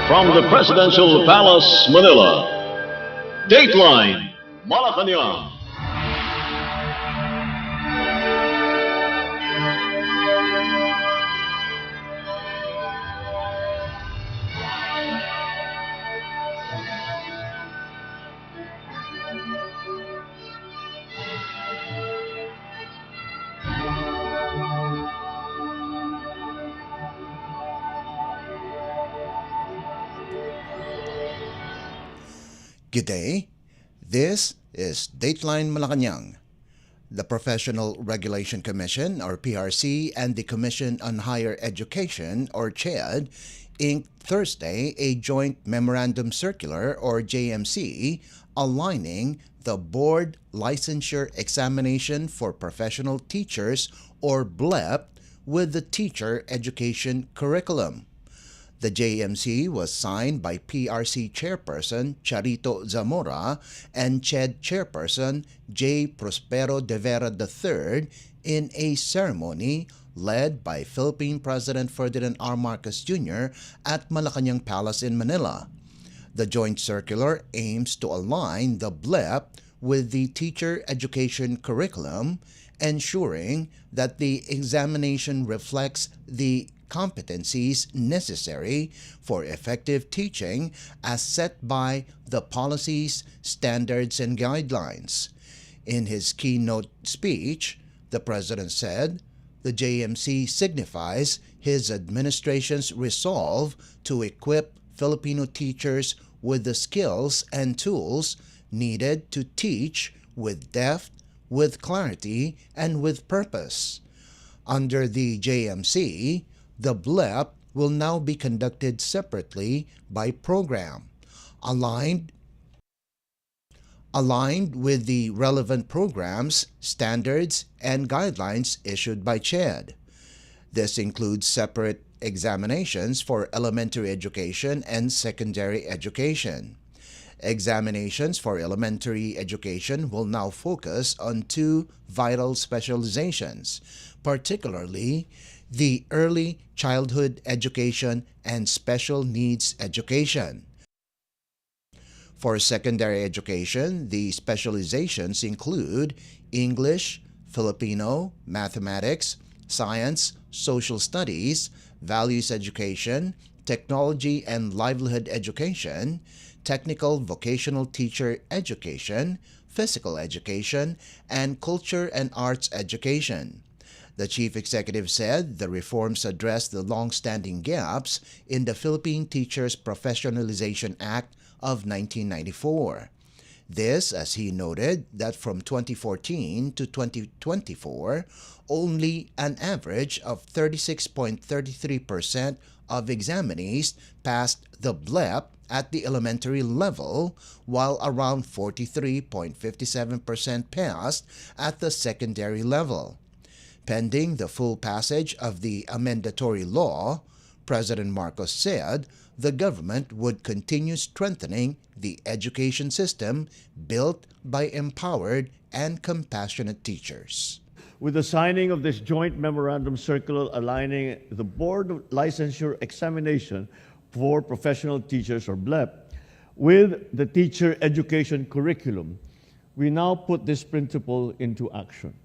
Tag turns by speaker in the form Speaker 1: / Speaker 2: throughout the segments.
Speaker 1: From the Presidential Palace, Manila, Dateline Malacañang.
Speaker 2: Good day. This is Dateline Malacañang. The Professional Regulation Commission, or PRC, and the Commission on Higher Education, or CHED, inked Thursday a joint memorandum circular, or JMC, aligning the Board Licensure Examination for Professional Teachers, or BLEP, with the Teacher Education Curriculum. The JMC was signed by PRC Chairperson Charito Zamora and CHED Chairperson J. Prospero de Vera III in a ceremony led by Philippine President Ferdinand R. Marcos Jr. at Malacañang Palace in Manila. The joint circular aims to align the BLEP with the Teacher Education Curriculum, ensuring that the examination reflects the competencies necessary for effective teaching as set by the policies, standards, and guidelines. In his keynote speech, the President said, the JMC signifies his administration's resolve to equip Filipino teachers with the skills and tools needed to teach with depth, with clarity, and with purpose. Under the JMC, the BLEP will now be conducted separately by program, aligned with the relevant programs, standards, and guidelines issued by CHED. This includes separate examinations for elementary education and secondary education. Examinations for elementary education will now focus on two vital specializations, particularly the early childhood education and special needs education. For secondary education, the specializations include English, Filipino, mathematics, science, social studies, values education, technology and livelihood education, technical vocational teacher education, physical education, and culture and arts education. The chief executive said the reforms address the long-standing gaps in the Philippine Teachers Professionalization Act of 1994. This, as he noted, that from 2014 to 2024, only an average of 36.33% of examinees passed the BLEP at the elementary level, while around 43.57% passed at the secondary level. Pending the full passage of the amendatory law, President Marcos said the government would continue strengthening the education system built by empowered and compassionate teachers.
Speaker 3: With the signing of this joint memorandum circular aligning the Board of Licensure Examination for Professional Teachers, or BLEP, with the Teacher Education Curriculum, we now put this principle into action.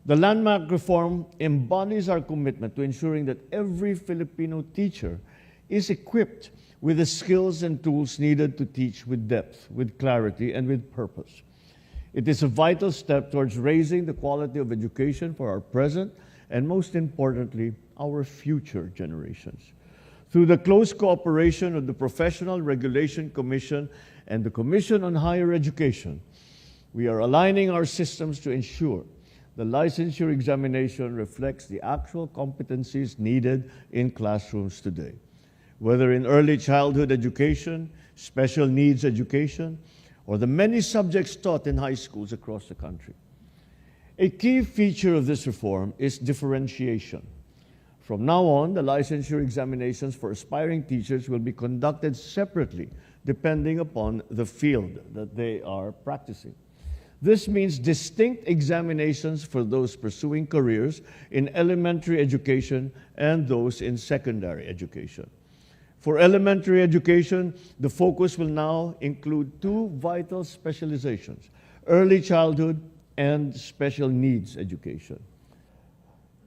Speaker 3: The landmark reform embodies our commitment to ensuring that every Filipino teacher is equipped with the skills and tools needed to teach with depth, with clarity, and with purpose. It is a vital step towards raising the quality of education for our present and, most importantly, our future generations. Through the close cooperation of the Professional Regulation Commission and the Commission on Higher Education, we are aligning our systems to ensure the licensure examination reflects the actual competencies needed in classrooms today, whether in early childhood education, special needs education, or the many subjects taught in high schools across the country. A key feature of this reform is differentiation. From now on, the licensure examinations for aspiring teachers will be conducted separately, depending upon the field that they are practicing. This means distinct examinations for those pursuing careers in elementary education and those in secondary education. For elementary education, the focus will now include two vital specializations, early childhood and special needs education.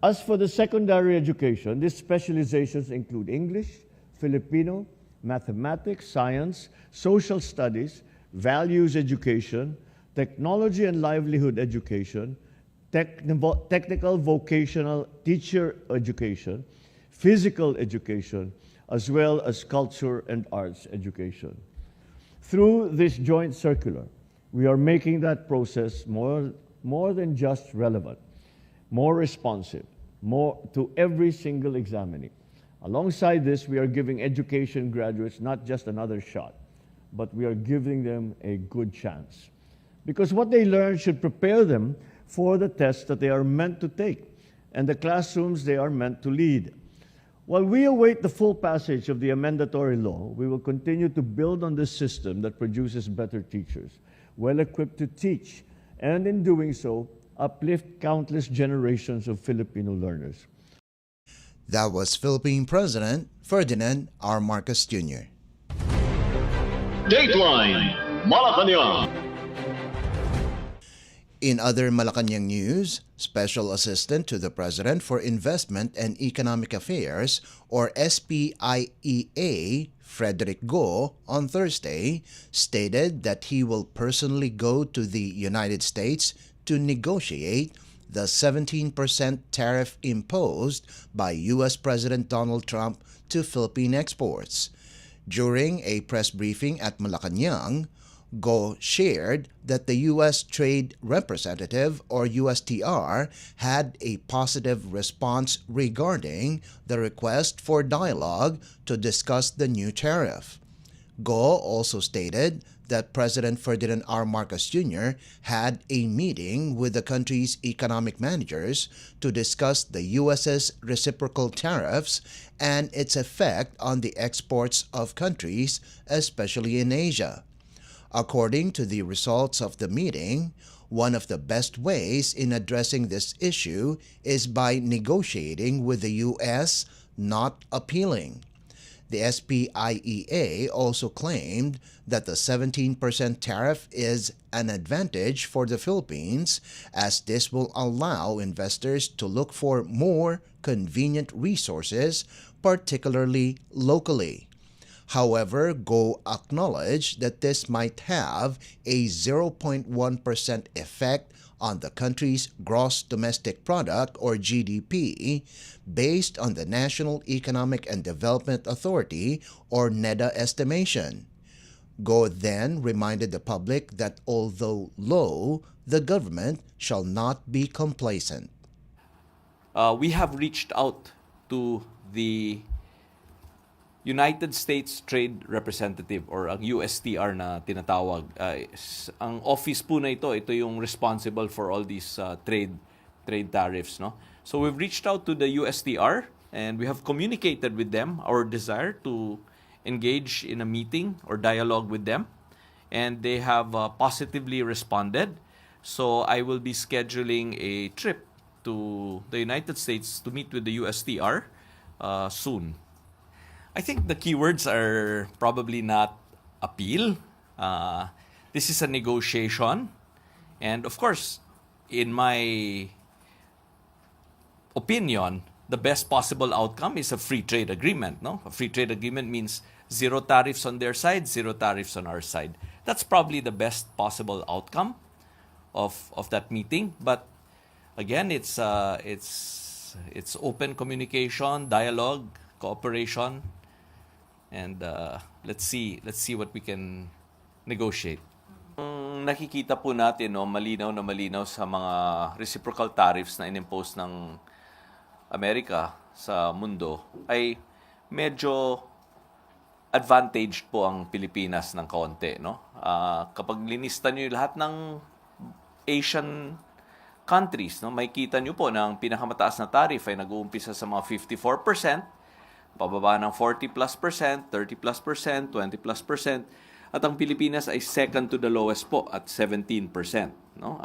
Speaker 3: As for the secondary education, these specializations include English, Filipino, mathematics, science, social studies, values education, technology and livelihood education, technical vocational teacher education, physical education, as well as culture and arts education. Through this joint circular, we are making that process more than just relevant, more responsive, more to every single examinee. Alongside this, we are giving education graduates not just another shot, but we are giving them a good chance. Because what they learn should prepare them for the tests that they are meant to take and the classrooms they are meant to lead. While we await the full passage of the amendatory law, we will continue to build on this system that produces better teachers, well equipped to teach, and in doing so, uplift countless generations of Filipino learners.
Speaker 2: That was Philippine President Ferdinand R. Marcos Jr.
Speaker 1: Dateline Malacañang.
Speaker 2: In other Malacañang news, Special Assistant to the President for Investment and Economic Affairs, or SPIEA, Frederick Go, on Thursday, stated that he will personally go to the United States to negotiate the 17% tariff imposed by U.S. President Donald Trump to Philippine exports. During a press briefing at Malacañang, Go shared that the U.S. Trade Representative, or USTR, had a positive response regarding the request for dialogue to discuss the new tariff. Go also stated that President Ferdinand R. Marcos Jr. had a meeting with the country's economic managers to discuss the U.S.'s reciprocal tariffs and its effect on the exports of countries, especially in Asia. According to the results of the meeting, one of the best ways in addressing this issue is by negotiating with the U.S., not appealing. The SPIEA also claimed that the 17% tariff is an advantage for the Philippines, as this will allow investors to look for more convenient resources, particularly locally. However, Go acknowledged that this might have a 0.1% effect on the country's gross domestic product, or GDP, based on the National Economic and Development Authority, or NEDA estimation. Go then reminded the public that although low, the government shall not be complacent.
Speaker 4: We have reached out to the United States Trade Representative, or ang USTR na tinatawag. Ang office po na ito yung responsible for all these trade tariffs, no? So we've reached out to the USTR and we have communicated with them our desire to engage in a meeting or dialogue with them, and they have positively responded. So I will be scheduling a trip to the United States to meet with the USTR soon. I think the keywords are probably not appeal. This is a negotiation. And of course, in my opinion, the best possible outcome is a free trade agreement. No? A free trade agreement means zero tariffs on their side, zero tariffs on our side. That's probably the best possible outcome of that meeting. But again, it's open communication, dialogue, cooperation. And let's see what we can negotiate. Nakikita po natin, no, malinaw na malinaw sa mga reciprocal tariffs na inimpose ng Amerika sa mundo, ay medyo advantaged po ang Pilipinas ng kaunti, no? Kapag linista niyo lahat ng Asian countries, no, makikita niyo po na ang pinakamataas na tariff ay nag-uumpisa sa mga 54%, pababa ng 40+%, 30+%, 20+%, at ang Pilipinas ay second to the lowest po at 17%. No?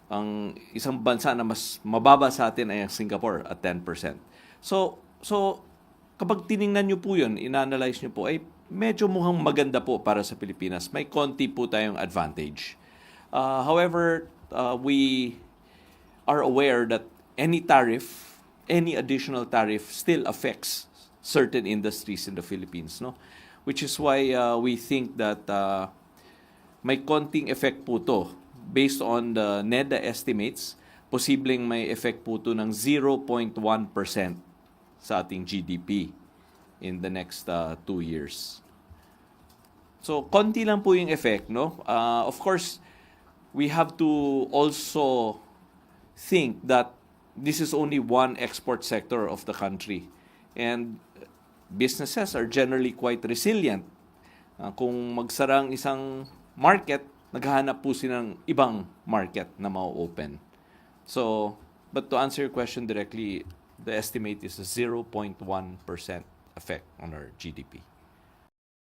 Speaker 4: Ang isang bansa na mas mababa sa atin ay ang Singapore at 10%. So kapag tiningnan nyo po yun, inanalyze nyo po, ay medyo mukhang maganda po para sa Pilipinas. May konti po tayong advantage. However, we are aware that any tariff, any additional tariff still affects certain industries in the Philippines, no? Which is why we think that may konting effect po to. Based on the NEDA estimates, posibleng may effect po to ng 0.1% sa ating GDP in the next 2 years. So, konti lang po yung effect, no? Of course, we have to also think that this is only one export sector of the country. And businesses are generally quite resilient. Kung magsarang isang market, naghahanap po sila ng ibang market na ma-open. So, but to answer your question directly, the estimate is a 0.1% effect on our GDP.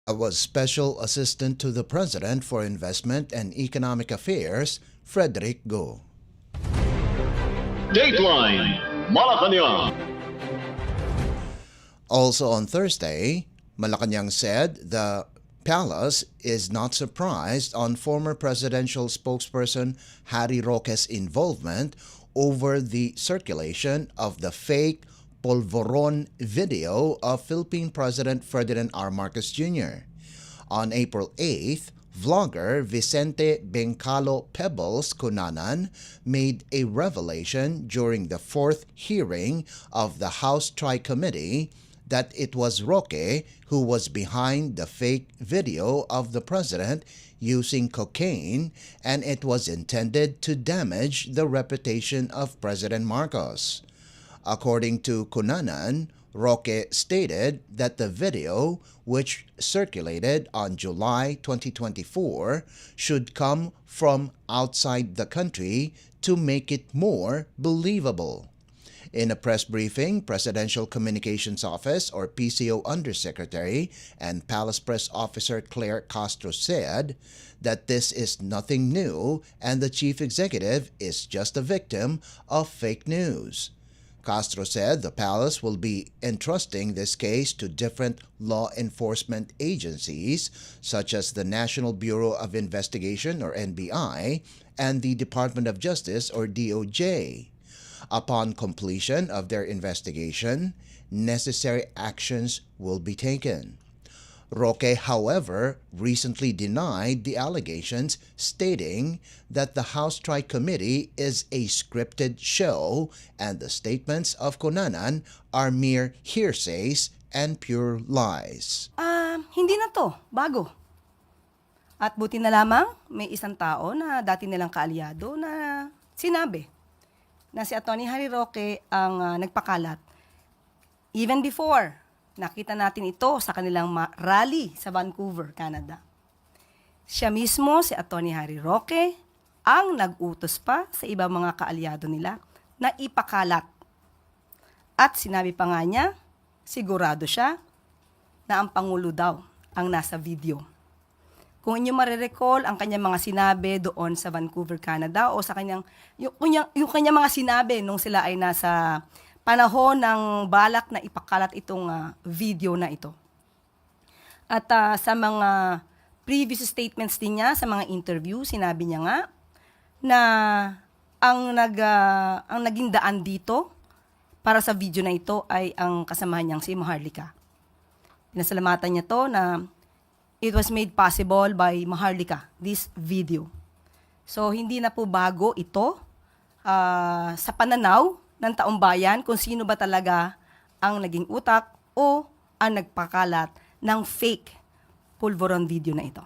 Speaker 2: Was Special Assistant to the President for Investment and Economic Affairs, Frederick Go.
Speaker 1: Dateline Malacañang.
Speaker 2: Also on Thursday, Malacañang said the Palace is not surprised on former presidential spokesperson Harry Roque's involvement over the circulation of the fake polvoron video of Philippine President Ferdinand R. Marcos Jr. On April 8th, vlogger Vicente Bencalo Pebbles Cunanan made a revelation during the fourth hearing of the House Tri-Committee that it was Roque who was behind the fake video of the president using cocaine, and it was intended to damage the reputation of President Marcos. According to Cunanan, Roque stated that the video, which circulated on July 2024, should come from outside the country to make it more believable. In a press briefing, Presidential Communications Office or PCO Undersecretary and Palace Press Officer Claire Castro said that this is nothing new and the Chief Executive is just a victim of fake news. Castro said the palace will be entrusting this case to different law enforcement agencies such as the National Bureau of Investigation or NBI and the Department of Justice or DOJ. Upon completion of their investigation, necessary actions will be taken. Roque, however, recently denied the allegations, stating that the House Tri-Committee is a scripted show and the statements of Cunanan are mere hearsays and pure lies.
Speaker 5: Hindi na to, bago. At buti na lamang, may isang tao na dati nilang kaalyado na sinabi na si Atty. Harry Roque ang nagpakalat. Even before, nakita natin ito sa kanilang rally sa Vancouver, Canada. Siya mismo, si Atty. Harry Roque, ang nag-utos pa sa ibang mga kaalyado nila na ipakalat. At sinabi pa nga niya, sigurado siya na ang Pangulo daw ang nasa video. Kung inyo marirecall ang kanyang mga sinabi doon sa Vancouver, Canada o sa kanyang yung kanyang mga sinabi nung sila ay nasa panahon ng balak na ipakalat itong video na ito. At sa mga previous statements din niya, sa mga interview, sinabi niya nga na ang naging daan dito para sa video na ito ay ang kasamahan niyang si Maharlika. Pinasalamatan niya to na it was made possible by Maharlika, this video. So, hindi na po bago ito sa pananaw ng taong bayan kung sino ba talaga ang naging utak o ang nagpakalat ng fake pulveron video na ito.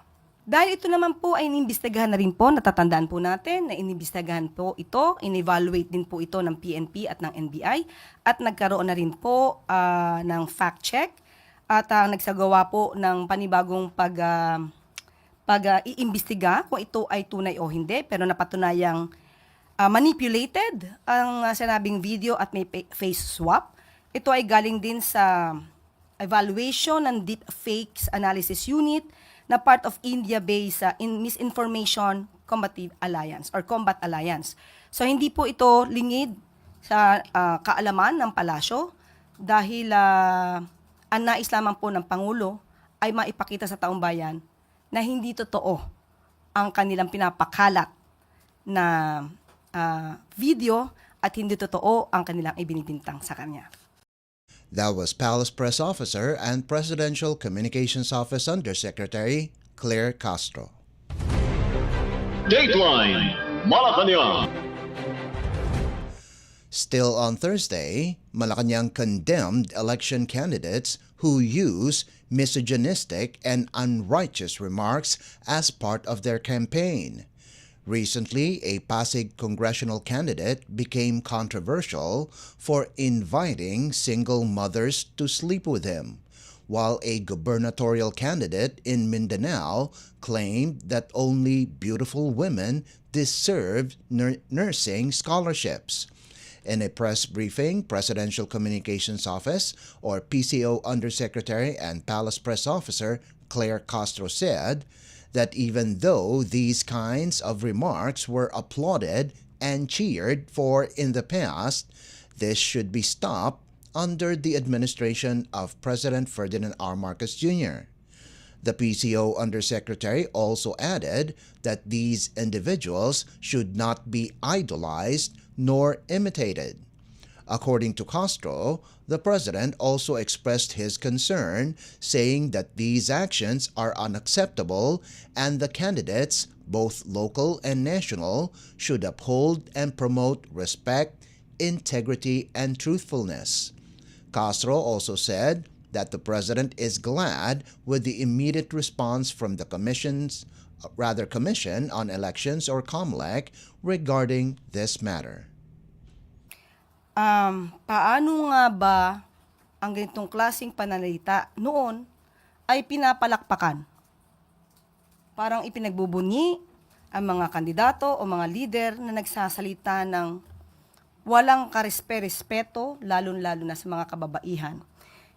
Speaker 5: Dahil ito naman po ay inimbestigahan na rin po, natatandaan po natin na inimbestigahan po ito, in-evaluate din po ito ng PNP at ng NBI at nagkaroon na rin po ng fact check at nagsagawa po ng panibagong pag-iimbestiga kung ito ay tunay o hindi, pero napatunayang manipulated ang sinabing video at may face swap. Ito ay galing din sa evaluation ng Deep Fakes Analysis Unit na part of India-based Misinformation Combative Alliance or Combat Alliance. So hindi po ito lingid sa kaalaman ng palasyo dahil Ang nais lamang po ng Pangulo ay maipakita sa taong bayan na hindi totoo ang kanilang pinapakalat na video at hindi totoo ang kanilang ibinibintang sa kanya.
Speaker 2: That was Palace Press Officer and Presidential Communications Office Undersecretary Claire Castro.
Speaker 1: Dateline Malacañang.
Speaker 2: Still on Thursday, Malacañang condemned election candidates who use misogynistic and unrighteous remarks as part of their campaign. Recently, a Pasig congressional candidate became controversial for inviting single mothers to sleep with him, while a gubernatorial candidate in Mindanao claimed that only beautiful women deserved nursing scholarships. In a press briefing, Presidential Communications Office or PCO Undersecretary and Palace Press Officer Claire Castro said that even though these kinds of remarks were applauded and cheered for in the past, this should be stopped under the administration of President Ferdinand R. Marcos Jr. The PCO Undersecretary also added that these individuals should not be idolized nor imitated. According to Castro, the president also expressed his concern, saying that these actions are unacceptable and the candidates, both local and national, should uphold and promote respect, integrity, and truthfulness. Castro also said that the president is glad with the immediate response from the Commission on Elections or COMELEC regarding this matter.
Speaker 5: Paano nga ba ang ganitong klaseng pananalita noon ay pinapalakpakan? Parang ipinagbubunyi ang mga kandidato o mga leader na nagsasalita ng walang karespe-respeto, lalo-lalo na sa mga kababaihan.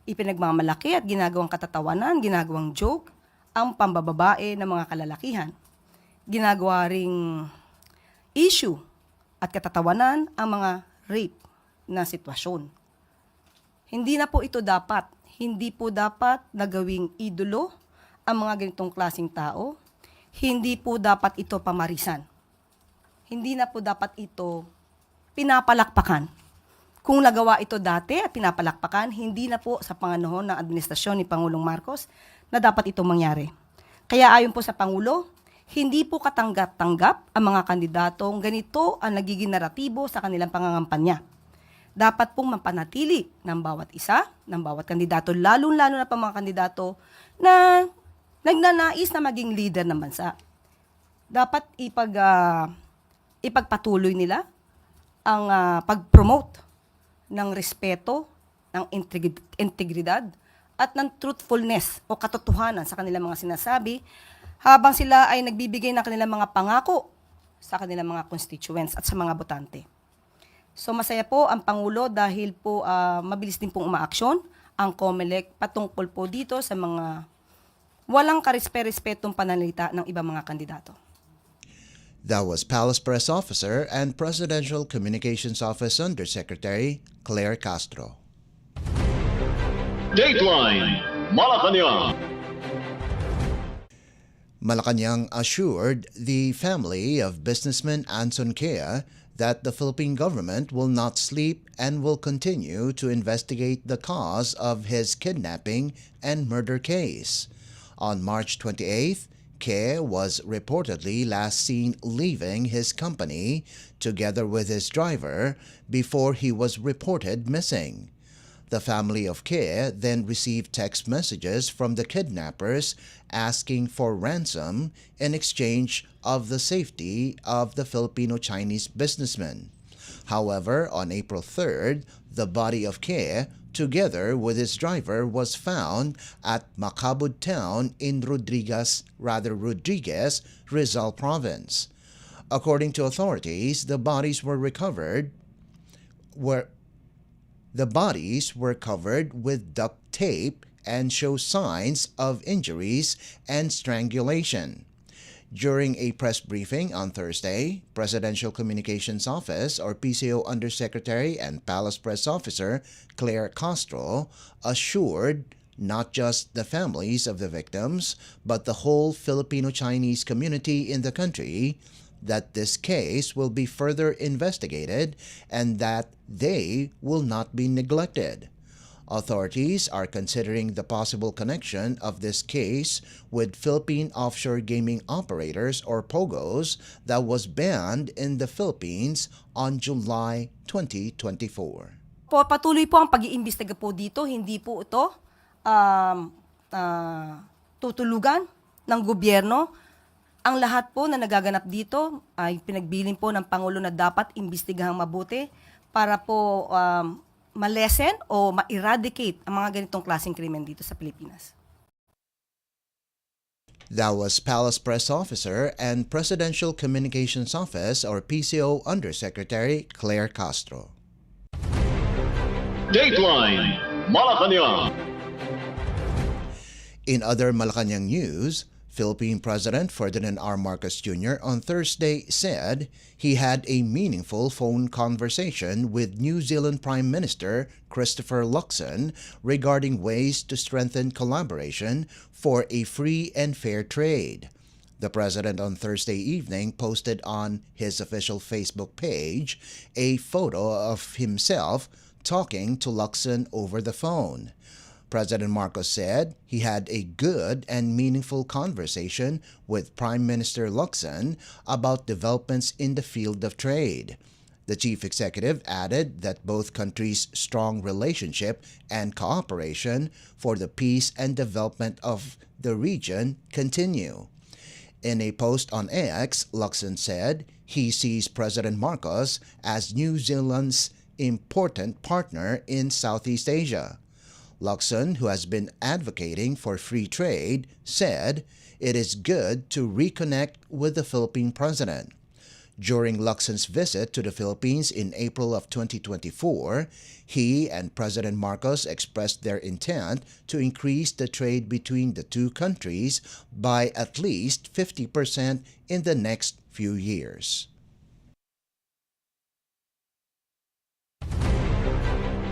Speaker 5: Ipinagmamalaki at ginagawang katatawanan, ginagawang joke ang pambababae ng mga kalalakihan. Ginagawa ring issue at katatawanan ang mga rape na sitwasyon. Hindi na po ito dapat. Hindi po dapat nagawing idolo ang mga ganitong klaseng tao. Hindi po dapat ito pamarisan. Hindi na po dapat ito pinapalakpakan. Kung nagawa ito dati at pinapalakpakan, hindi na po sa panganahon ng administrasyon ni Pangulong Marcos na dapat itong mangyari. Kaya ayon po sa Pangulo, hindi po katanggap-tanggap ang mga kandidatong ganito ang nagiging naratibo sa kanilang pangangampanya. Dapat pong mapanatili ng bawat isa, ng bawat kandidato, lalo-lalo na pa mga kandidato na nagnanais na maging leader ng bansa. Dapat ipagpatuloy nila ang pag-promote ng respeto, ng integridad, at ng truthfulness o katotohanan sa kanilang mga sinasabi habang sila ay nagbibigay ng kanilang mga pangako sa kanilang mga constituents at sa mga botante. So masaya po ang Pangulo dahil po mabilis din pong umaaksyon ang COMELEC patungkol po dito sa mga walang karespe-respetong pananalita ng ibang mga kandidato.
Speaker 2: That was Palace Press Officer and Presidential Communications Office Undersecretary Claire Castro.
Speaker 1: Dateline Malacañang.
Speaker 2: Malacañang assured the family of businessman Anson Kea that the Philippine government will not sleep and will continue to investigate the cause of his kidnapping and murder case. On March 28th, Kea was reportedly last seen leaving his company together with his driver before he was reported missing. The family of Kea then received text messages from the kidnappers asking for ransom in exchange of the safety of the Filipino-Chinese businessman. However, on April 3rd, the body of Kea, together with his driver, was found at Macabud town in Rodriguez, Rizal Province. According to authorities, the bodies were covered with duct tape and show signs of injuries and strangulation. During a press briefing on Thursday, Presidential Communications Office or PCO Undersecretary and Palace Press Officer Claire Castro assured not just the families of the victims, but the whole Filipino-Chinese community in the country, that this case will be further investigated and that they will not be neglected. Authorities are considering the possible connection of this case with Philippine offshore gaming operators or POGOs that was banned in the Philippines on July 2024.
Speaker 5: Patuloy po ang pag-iimbestiga po dito, hindi po ito tutulugan ng gobyerno. Ang lahat po na nagaganap dito ay pinagbilin po ng Pangulo na dapat imbestigahang mabuti para po malesen o ma-eradicate ang mga ganitong klaseng krimen dito sa Pilipinas.
Speaker 2: That was Palace Press Officer and Presidential Communications Office or PCO Undersecretary Claire Castro.
Speaker 1: Dateline Malacañang.
Speaker 2: In other Malacañang news, Philippine President Ferdinand R. Marcos Jr. on Thursday said he had a meaningful phone conversation with New Zealand Prime Minister Christopher Luxon regarding ways to strengthen collaboration for a free and fair trade. The president on Thursday evening posted on his official Facebook page a photo of himself talking to Luxon over the phone. President Marcos said he had a good and meaningful conversation with Prime Minister Luxon about developments in the field of trade. The chief executive added that both countries' strong relationship and cooperation for the peace and development of the region continue. In a post on X, Luxon said he sees President Marcos as New Zealand's important partner in Southeast Asia. Luxon, who has been advocating for free trade, said it is good to reconnect with the Philippine president. During Luxon's visit to the Philippines in April of 2024, he and President Marcos expressed their intent to increase the trade between the two countries by at least 50% in the next few years.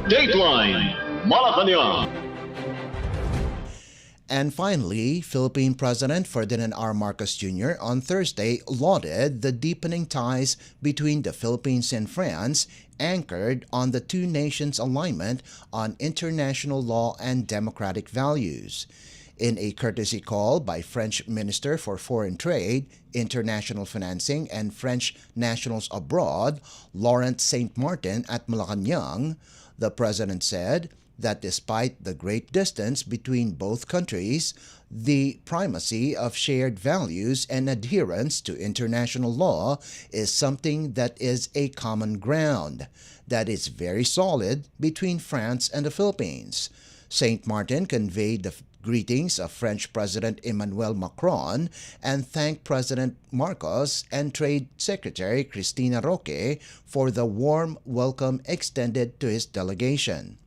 Speaker 1: Dateline Malacañang.
Speaker 2: And finally, Philippine President Ferdinand R. Marcos Jr. on Thursday lauded the deepening ties between the Philippines and France, anchored on the two nations' alignment on international law and democratic values. In a courtesy call by French Minister for Foreign Trade, International Financing and French Nationals Abroad, Laurent Saint-Martin at Malacañang, the president said that despite the great distance between both countries, the primacy of shared values and adherence to international law is something that is a common ground that is very solid between France and the Philippines. Saint-Martin conveyed the greetings of French President Emmanuel Macron and thanked President Marcos and Trade Secretary Cristina Roque for the warm welcome extended to his delegation.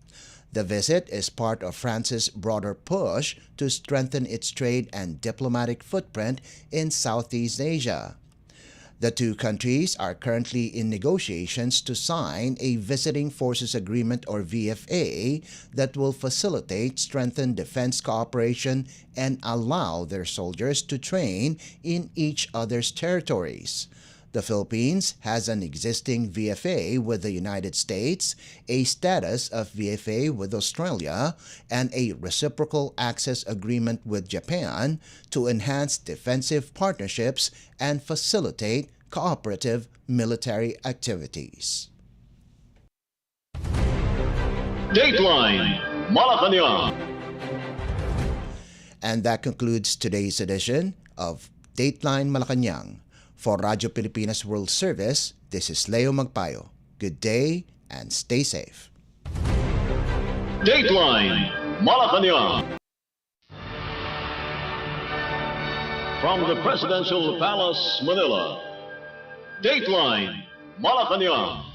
Speaker 2: The visit is part of France's broader push to strengthen its trade and diplomatic footprint in Southeast Asia. The two countries are currently in negotiations to sign a Visiting Forces Agreement or VFA that will facilitate strengthened defense cooperation and allow their soldiers to train in each other's territories. The Philippines has an existing VFA with the United States, a status of VFA with Australia, and a reciprocal access agreement with Japan to enhance defensive partnerships and facilitate cooperative military activities.
Speaker 1: Dateline Malacañang.
Speaker 2: And that concludes today's edition of Dateline Malacañang. For Radyo Pilipinas World Service, this is Leo Magpayo. Good day and stay safe.
Speaker 1: Dateline Malacañang. From the Presidential Palace, Manila, Dateline Malacañang.